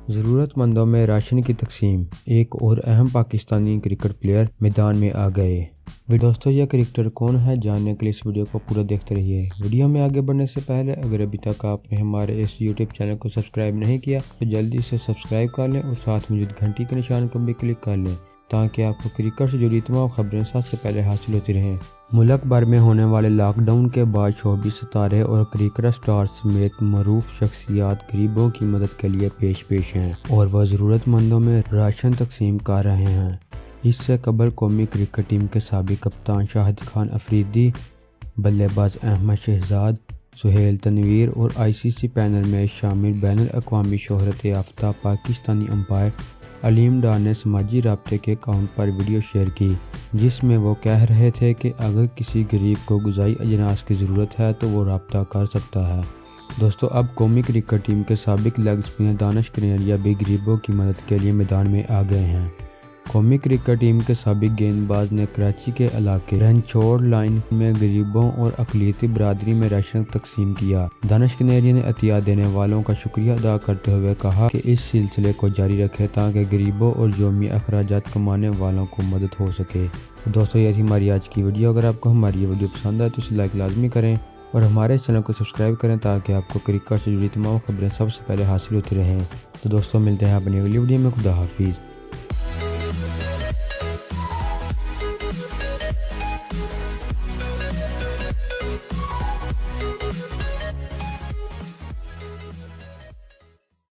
ज़रूरतमंदों में राशन की तकसीम। एक और अहम पाकिस्तानी क्रिकेट प्लेयर मैदान में आ गए। दोस्तों, यह क्रिकेटर कौन है, जानने के लिए इस वीडियो को पूरा देखते रहिए। वीडियो में आगे बढ़ने से पहले अगर अभी तक आपने हमारे इस यूट्यूब चैनल को सब्सक्राइब नहीं किया तो जल्दी से सब्सक्राइब कर लें और साथ मौजूद घंटी के निशान को भी क्लिक कर लें ताकि आपको क्रिकेट से जुड़ी तमाम खबरें सबसे पहले हासिल होती रहें। मुल्क भर में होने वाले लॉकडाउन के बाद शोबी सितारे और क्रिकेट स्टार समेत मरूफ शख्सियात गरीबों की मदद के लिए पेश हैं और वह ज़रूरतमंदों में राशन तकसीम कर रहे हैं। इससे कबल कौमी क्रिकेट टीम के साबिक कप्तान शाहिद खान अफरीदी, बल्लेबाज अहमद शहजाद, सुहेल तनवीर और ICC पैनल में शामिल बैनुल अक़वामी शोहरत याफ्ता पाकिस्तानी अंपायर अलीम डार ने समाजी राब्ते के अकाउंट पर वीडियो शेयर की, जिसमें वो कह रहे थे कि अगर किसी गरीब को ग़िज़ाई अजनास की ज़रूरत है तो वो राब्ता कर सकता है। दोस्तों, अब कौमी क्रिकेट टीम के साबिक लेग स्पिनर दानिश कनेरिया भी गरीबों की मदद के लिए मैदान में आ गए हैं। कौमी क्रिकेट टीम के साबिक गेंदबाज ने कराची के इलाके रनछोड़ लाइन में गरीबों और अक़लियती बरादरी में राशन तकसीम किया। दानिश कनेरिया ने अतिया देने वालों का शुक्रिया अदा करते हुए कहा कि इस सिलसिले को जारी रखें ताकि गरीबों और यौमी अखराजात कमाने वालों को मदद हो सके। दोस्तों, ये थी हमारी आज की वीडियो। अगर आपको हमारी ये वीडियो पसंद आए तो इसे लाइक लाजमी करें और हमारे चैनल को सब्सक्राइब करें ताकि आपको क्रिकेट से जुड़ी तमाम खबरें सबसे पहले हासिल होती रहें। तो दोस्तों, मिलते हैं अपनी अगली वीडियो में। खुदा हाफिज़।